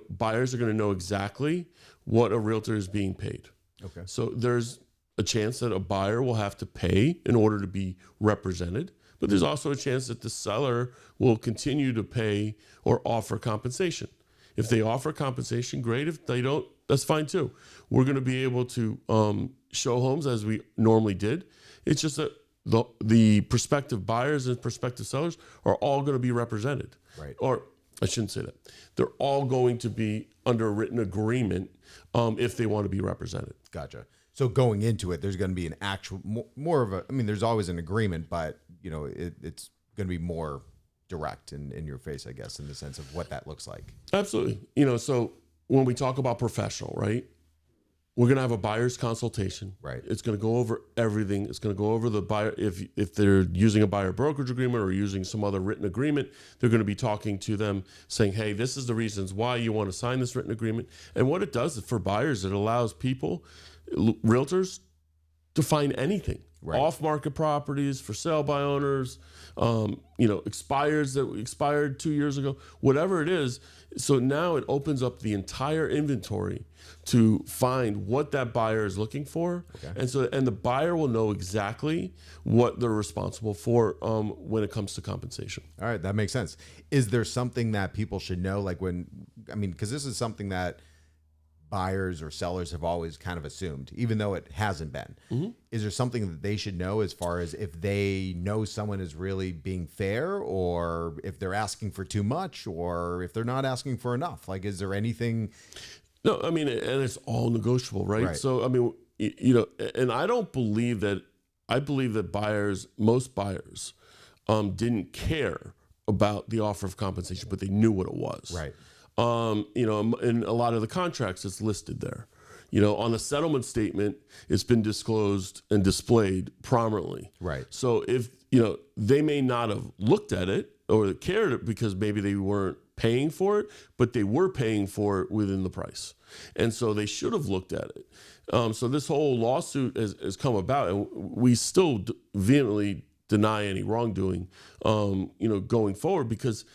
[SPEAKER 2] buyers are going to know exactly what a realtor is being paid.
[SPEAKER 1] Okay.
[SPEAKER 2] So there's a chance that a buyer will have to pay in order to be represented, but there's also a chance that the seller will continue to pay or offer compensation. If they offer compensation, great. If they don't, that's fine too. We're going to be able to show homes as we normally did. It's just that the prospective buyers and prospective sellers are all going to be represented.
[SPEAKER 1] Right.
[SPEAKER 2] Or I shouldn't say that. They're all going to be under a written agreement if they want to be represented.
[SPEAKER 1] Gotcha. So going into it, there's going to be an actual more of a. I mean, there's always an agreement, but it's going to be more direct in your face, I guess, in the sense of what that looks like.
[SPEAKER 2] Absolutely. So when we talk about professional, right? We're going to have a buyer's consultation.
[SPEAKER 1] Right.
[SPEAKER 2] It's going to go over everything. It's going to go over the buyer. If they're using a buyer brokerage agreement or using some other written agreement, they're going to be talking to them saying, hey, this is the reasons why you want to sign this written agreement. And what it does is for buyers, it allows people, realtors, to find anything. Right. Off-market properties for sale by owners, expires that expired 2 years ago, whatever it is. So now it opens up the entire inventory to find what that buyer is looking for. Okay. And the buyer will know exactly what they're responsible for when it comes to compensation.
[SPEAKER 1] All right, that makes sense. Is there something that people should know? Because this is something that buyers or sellers have always kind of assumed, even though it hasn't been. Mm-hmm. Is there something that they should know as far as if they know someone is really being fair, or if they're asking for too much, or if they're not asking for enough? Is there anything?
[SPEAKER 2] No, and it's all negotiable, right? So, and I don't believe that, I believe that most buyers didn't care about the offer of compensation, but they knew what it was.
[SPEAKER 1] Right.
[SPEAKER 2] In a lot of the contracts, it's listed there. On the settlement statement, it's been disclosed and displayed prominently.
[SPEAKER 1] Right.
[SPEAKER 2] So if, they may not have looked at it or cared because maybe they weren't paying for it, but they were paying for it within the price. And so they should have looked at it. So this whole lawsuit has come about, and we still vehemently deny any wrongdoing, going forward, because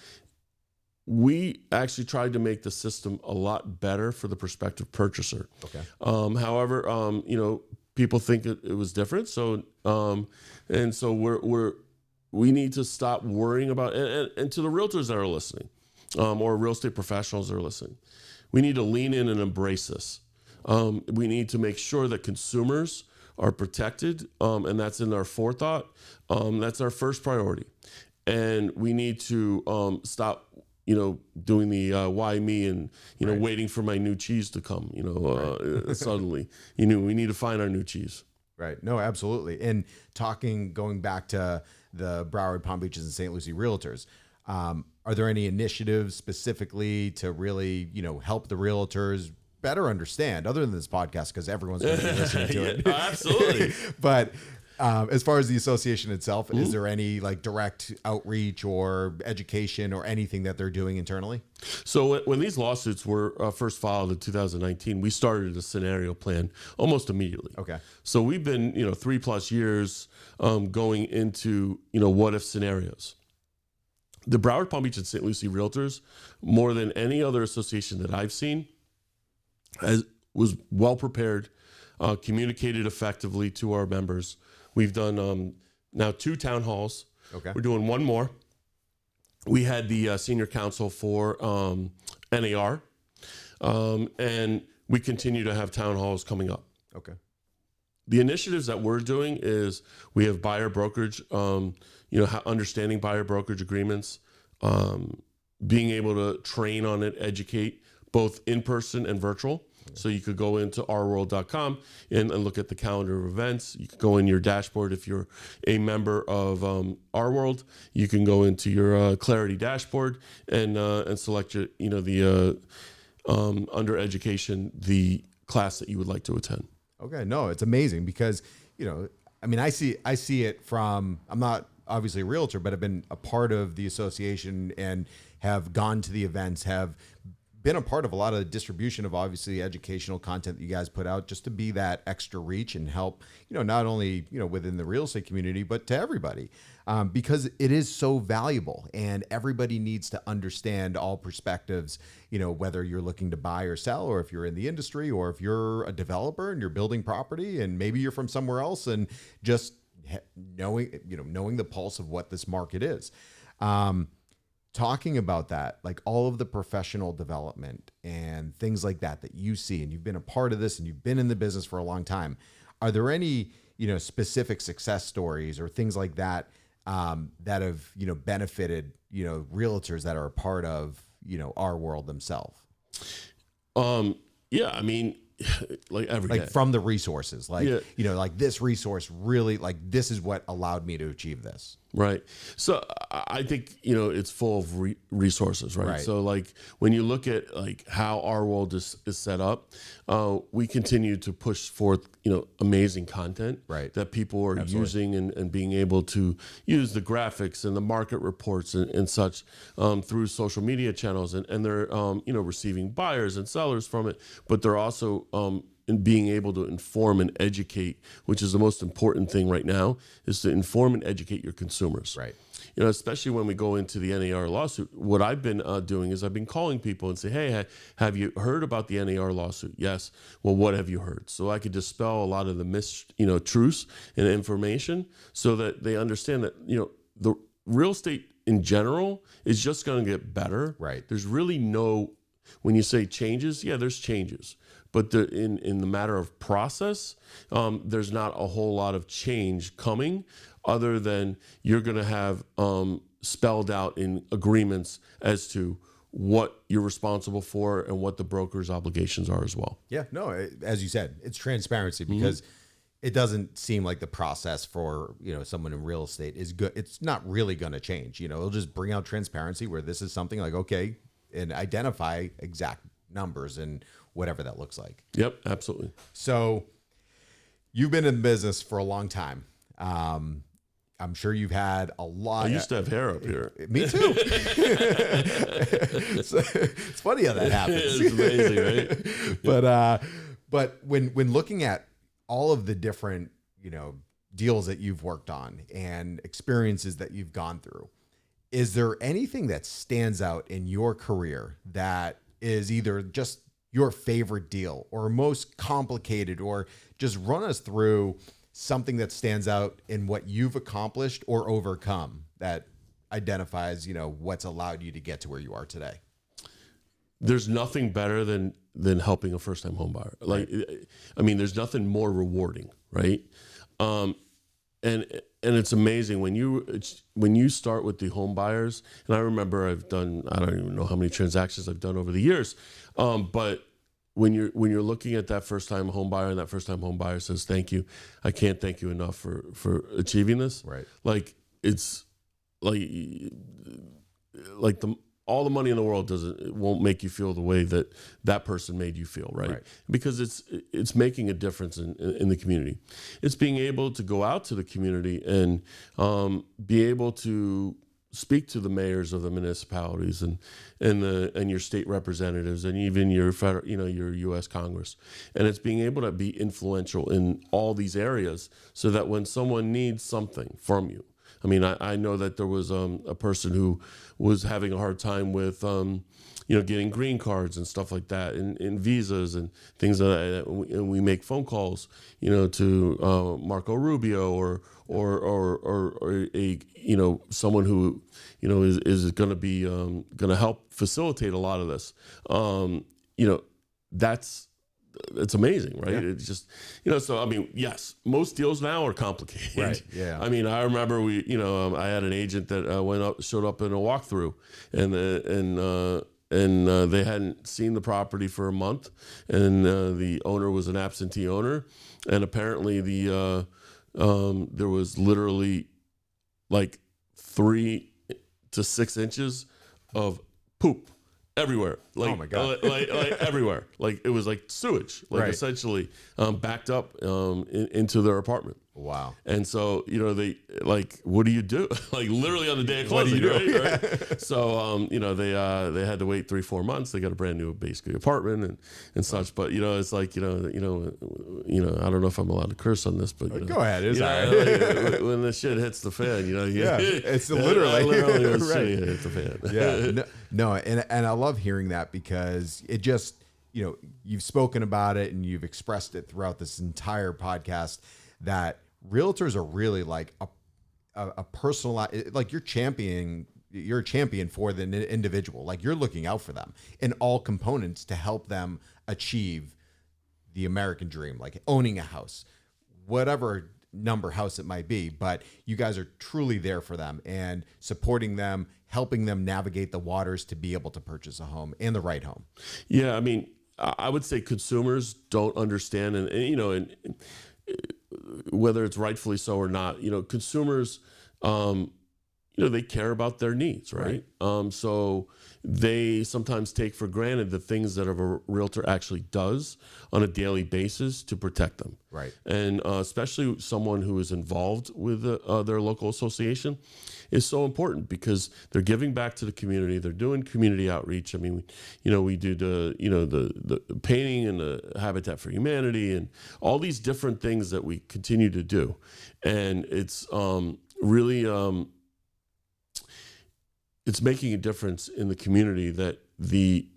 [SPEAKER 2] we actually tried to make the system a lot better for the prospective purchaser.
[SPEAKER 1] Okay.
[SPEAKER 2] However, people think it was different. So, and so we need to stop worrying about, and to the realtors that are listening, or real estate professionals that are listening, we need to lean in and embrace this. We need to make sure that consumers are protected, and that's in our forethought. That's our first priority. And we need to stop doing the why me and, right. waiting for my new cheese to come, right. Suddenly. We need to find our new cheese.
[SPEAKER 1] Right. No, absolutely. And going back to the Broward, Palm Beaches, and St. Lucie Realtors, are there any initiatives specifically to really, help the realtors better understand, other than this podcast, because everyone's going to be listening to it?
[SPEAKER 2] Absolutely.
[SPEAKER 1] But as far as the association itself, mm-hmm. is there any direct outreach or education or anything that they're doing internally?
[SPEAKER 2] So when these lawsuits were first filed in 2019, we started a scenario plan almost immediately.
[SPEAKER 1] Okay.
[SPEAKER 2] So we've been 3+ years going into what if scenarios. The Broward, Palm Beach, and St. Lucie Realtors, more than any other association that I've seen, was well prepared, communicated effectively to our members. We've done now 2 town halls.
[SPEAKER 1] Okay.
[SPEAKER 2] We're doing one more. We had the senior counsel for NAR, and we continue to have town halls coming up.
[SPEAKER 1] Okay.
[SPEAKER 2] The initiatives that we're doing is we have buyer brokerage, understanding buyer brokerage agreements, being able to train on it, educate, both in person and virtual. So you could go into RWorld.com and look at the calendar of events. You could go in your dashboard if you're a member of RWorld. You can go into your Clarity dashboard and select your, under education, the class that you would like to attend.
[SPEAKER 1] Okay, no, it's amazing because I see it from, I'm not obviously a realtor, but I've been a part of the association and have gone to the events, have been a part of a lot of the distribution of obviously educational content that you guys put out, just to be that extra reach and help, not only, within the real estate community, but to everybody, because it is so valuable and everybody needs to understand all perspectives, whether you're looking to buy or sell, or if you're in the industry, or if you're a developer and you're building property and maybe you're from somewhere else, and just knowing the pulse of what this market is. Talking about that, like all of the professional development and things like that you see, and you've been a part of this and you've been in the business for a long time. Are there any, specific success stories or things like that that have, benefited, realtors that are a part of, RWorld themselves?
[SPEAKER 2] Yeah, I mean, like every day.
[SPEAKER 1] From the resources, like this resource really, like this is what allowed me to achieve this.
[SPEAKER 2] Right. So I think, it's full of resources, right? So like when you look at like how RWorld is set up, we continue to push forth, amazing content that people are using and being able to use the graphics and the market reports and such through social media channels. And they're, receiving buyers and sellers from it, but they're also and being able to inform and educate, which is the most important thing right now, is to inform and educate your consumers.
[SPEAKER 1] Right.
[SPEAKER 2] Especially when we go into the NAR lawsuit, what I've been doing is I've been calling people and say, hey, have you heard about the NAR lawsuit? Yes. Well, what have you heard? So I could dispel a lot of the truths and information so that they understand that, the real estate in general is just going to get better.
[SPEAKER 1] Right.
[SPEAKER 2] There's really when you say changes, yeah, there's changes. But in the matter of process, there's not a whole lot of change coming, other than you're going to have spelled out in agreements as to what you're responsible for and what the broker's obligations are as well.
[SPEAKER 1] Yeah, no, as you said, it's transparency, because it doesn't seem like the process for, someone in real estate is good. It's not really going to change. It'll just bring out transparency where this is something like, okay, and identify exact numbers and whatever that looks like.
[SPEAKER 2] Yep, absolutely.
[SPEAKER 1] So you've been in business for a long time. I'm sure you've had a lot.
[SPEAKER 2] I used to have hair up here.
[SPEAKER 1] Me too. It's funny how that happens.
[SPEAKER 2] It's amazing, right?
[SPEAKER 1] But when looking at all of the different, deals that you've worked on and experiences that you've gone through, is there anything that stands out in your career that is either just your favorite deal or most complicated, or just run us through something that stands out in what you've accomplished or overcome that identifies, what's allowed you to get to where you are today?
[SPEAKER 2] There's nothing better than helping a first-time home buyer. There's nothing more rewarding, right? And it's amazing when you start with the home buyers. And I remember I don't even know how many transactions I've done over the years. But when you're looking at that first time home buyer, and that first time home buyer says, "Thank you, I can't thank you enough for achieving this."
[SPEAKER 1] Right.
[SPEAKER 2] Like it's all the money in the world won't make you feel the way that person made you feel, right? Because it's making a difference in the community. It's being able to go out to the community and be able to speak to the mayors of the municipalities and your state representatives and even your federal, your U.S. Congress, and it's being able to be influential in all these areas so that when someone needs something from you. I mean, I know that there was a person who was having a hard time with, getting green cards and stuff like that, and visas and things like that. And we make phone calls, to Marco Rubio or a someone who is going to be going to help facilitate a lot of this. It's amazing, right? Yeah. It's just, so, I mean, yes, most deals now are complicated.
[SPEAKER 1] Right. Yeah.
[SPEAKER 2] I mean, I remember I had an agent that showed up in a walkthrough and they hadn't seen the property for a month, and the owner was an absentee owner. And apparently there was literally like 3 to 6 inches of poop everywhere. Like,
[SPEAKER 1] oh my God.
[SPEAKER 2] like everywhere. Like it was like sewage, essentially backed up into their apartment.
[SPEAKER 1] Wow.
[SPEAKER 2] And so, they like, what do you do? Like literally on the day of
[SPEAKER 1] What do
[SPEAKER 2] closing,
[SPEAKER 1] you do?
[SPEAKER 2] right? So, they had to wait 3-4 months. They got a brand new, basically, apartment and such. But, it's like, I don't know if I'm allowed to curse on this, but
[SPEAKER 1] Go ahead. It's all right.
[SPEAKER 2] like, when the shit hits the fan,
[SPEAKER 1] it's literally
[SPEAKER 2] when
[SPEAKER 1] right.
[SPEAKER 2] shit hits the fan.
[SPEAKER 1] Yeah. No, and I love hearing that because it just, you've spoken about it and you've expressed it throughout this entire podcast that realtors are really like a personalized, like you're a champion for the individual. Like you're looking out for them in all components to help them achieve the American dream, like owning a house, whatever number house it might be, but you guys are truly there for them and supporting them, helping them navigate the waters to be able to purchase a home and the right home.
[SPEAKER 2] Yeah. I mean, I would say consumers don't understand and whether it's rightfully so or not, consumers, they care about their needs, right? So they sometimes take for granted the things that a realtor actually does on a daily basis to protect them.
[SPEAKER 1] Right.
[SPEAKER 2] And especially someone who is involved with their local association is so important because they're giving back to the community. They're doing community outreach. I mean, we do the painting and the Habitat for Humanity and all these different things that we continue to do. And it's really, it's making a difference in the community that the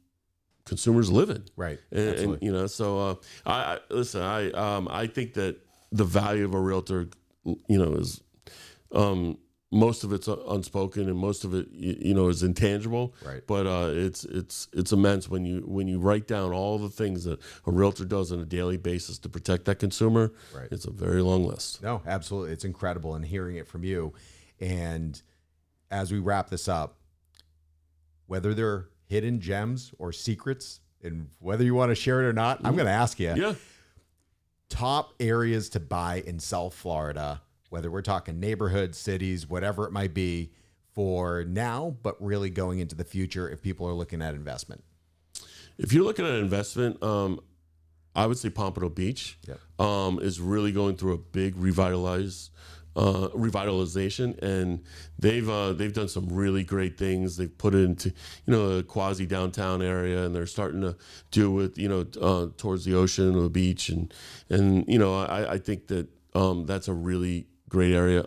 [SPEAKER 2] consumers live in.
[SPEAKER 1] Right.
[SPEAKER 2] And so I think that the value of a realtor, is, most of it's unspoken and most of it, is intangible.
[SPEAKER 1] Right.
[SPEAKER 2] But it's immense when you write down all the things that a realtor does on a daily basis to protect that consumer.
[SPEAKER 1] Right.
[SPEAKER 2] It's a very long list.
[SPEAKER 1] No, absolutely. It's incredible. And hearing it from you. And as we wrap this up, whether they're hidden gems or secrets, and whether you want to share it or not, I'm going to ask you.
[SPEAKER 2] Yeah.
[SPEAKER 1] Top areas to buy in South Florida, whether we're talking neighborhoods, cities, whatever it might be, for now, but really going into the future if people are looking at investment.
[SPEAKER 2] If you're looking at investment, I would say Pompano Beach is really going through a big revitalization, and they've done some really great things. They've put it into a quasi downtown area, and they're starting to do it towards the ocean or the beach, and I think that that's a really great area.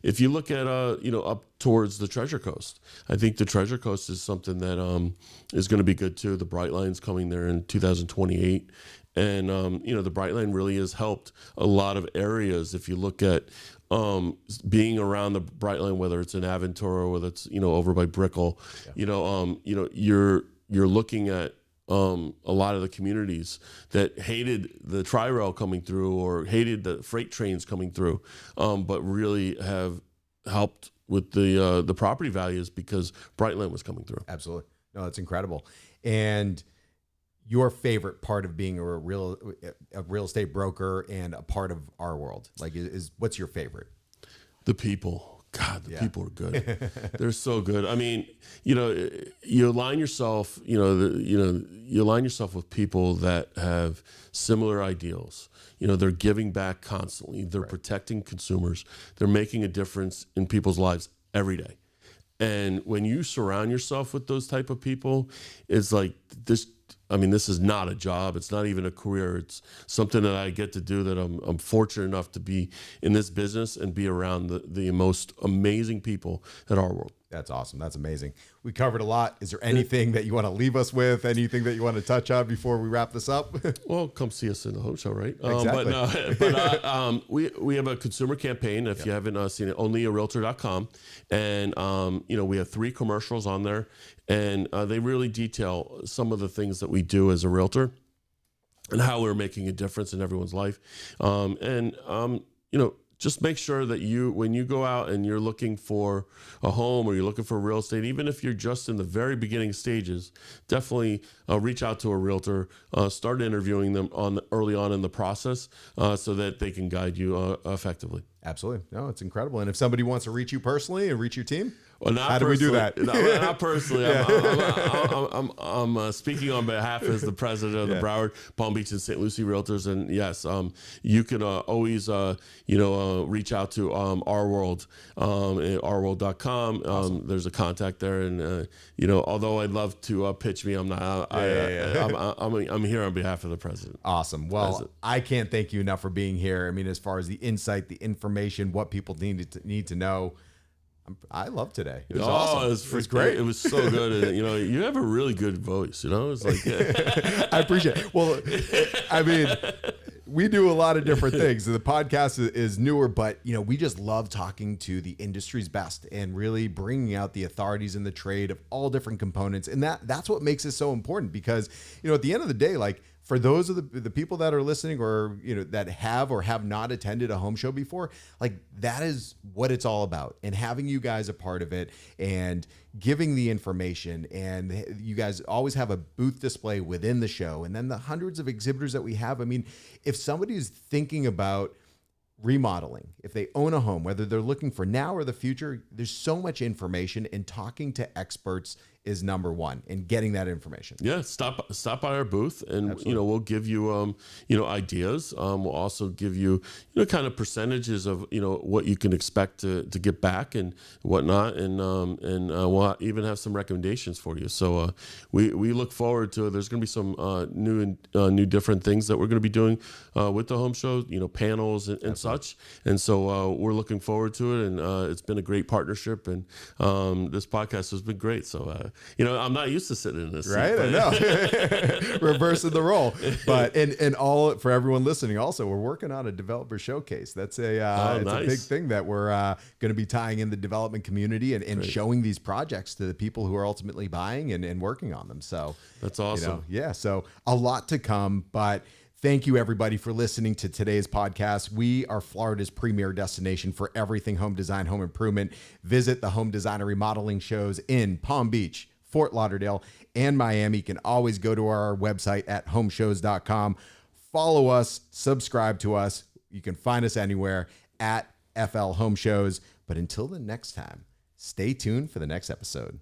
[SPEAKER 2] If you look at up towards the Treasure Coast, I think the Treasure Coast is something that is going to be good too. The Brightline's coming there in 2028. And, the Brightline really has helped a lot of areas. If you look at being around the Brightline, whether it's in Aventura or whether it's, over by Brickell, you're looking at a lot of the communities that hated the Tri-Rail coming through or hated the freight trains coming through, but really have helped with the property values because Brightline was coming through.
[SPEAKER 1] Absolutely. No, that's incredible. And your favorite part of being a real estate broker and a part of RWorld, like is what's your favorite?
[SPEAKER 2] The people. God, the people are good. They're so good. I mean, you align yourself, you align yourself with people that have similar ideals. They're giving back constantly. They're protecting consumers. They're making a difference in people's lives every day. And when you surround yourself with those type of people, it's like this. I mean, this is not a job. It's not even a career. It's something that I get to do, that I'm fortunate enough to be in this business and be around the most amazing people at RWorld.
[SPEAKER 1] That's awesome. That's amazing. We covered a lot. Is there anything that you want to leave us with? Anything that you want to touch on before we wrap this up?
[SPEAKER 2] Well, come see us in the home show, right?
[SPEAKER 1] Exactly.
[SPEAKER 2] We have a consumer campaign. If you haven't seen it, onlyarealtor.com. And, we have 3 commercials on there. And they really detail some of the things that we do as a realtor and how we're making a difference in everyone's life. Just make sure that when you go out and you're looking for a home or you're looking for real estate, even if you're just in the very beginning stages, definitely reach out to a realtor, start interviewing them early on in the process so that they can guide you effectively.
[SPEAKER 1] Absolutely. No, it's incredible. And if somebody wants to reach you personally and reach your team?
[SPEAKER 2] Well,
[SPEAKER 1] How do we do that?
[SPEAKER 2] Not personally. I'm speaking on behalf as the president of the Broward, Palm Beach, and St. Lucie Realtors. And yes, you can always, reach out to RWorld, RWorld.com.
[SPEAKER 1] Awesome.
[SPEAKER 2] There's a contact there. And, although I'd love to pitch me, I'm not. I'm here on behalf of the president.
[SPEAKER 1] Awesome. Well, I can't thank you enough for being here. I mean, as far as the insight, the information, what people need to know. I love today. It was awesome. It was great.
[SPEAKER 2] It was so good. And, you have a really good voice. It's like
[SPEAKER 1] I appreciate it. Well, I mean, we do a lot of different things. The podcast is newer, but we just love talking to the industry's best and really bringing out the authorities in the trade of all different components. And that's what makes it so important because at the end of the day, like, for those of the people that are listening or, that have or have not attended a home show before, like, that is what it's all about. And having you guys a part of it and giving the information, and you guys always have a booth display within the show. And then the hundreds of exhibitors that we have. I mean, if somebody is thinking about remodeling, if they own a home, whether they're looking for now or the future, there's so much information, and talking to experts is number one, and getting that information.
[SPEAKER 2] Yeah, stop by our booth, and
[SPEAKER 1] Absolutely.
[SPEAKER 2] We'll give you ideas. We'll also give you kind of percentages of what you can expect to get back and whatnot, and we'll even have some recommendations for you. So we look forward to. There's going to be some new different things that we're going to be doing with the home show. Panels and such, and so we're looking forward to it. And it's been a great partnership, and this podcast has been great. So. I'm not used to sitting in this seat,
[SPEAKER 1] right? I know. Reversing the role. But and all for everyone listening, also, we're working on a developer showcase. That's it's
[SPEAKER 2] nice.
[SPEAKER 1] a big thing that we're going to be tying in the development community and showing these projects to the people who are ultimately buying and working on them. So
[SPEAKER 2] that's awesome.
[SPEAKER 1] So a lot to come, but thank you, everybody, for listening to today's podcast. We are Florida's premier destination for everything home design, home improvement. Visit the home designer remodeling shows in Palm Beach, Fort Lauderdale, and Miami. You can always go to our website at homeshows.com. Follow us, subscribe to us. You can find us anywhere at FL Home Shows. But until the next time, stay tuned for the next episode.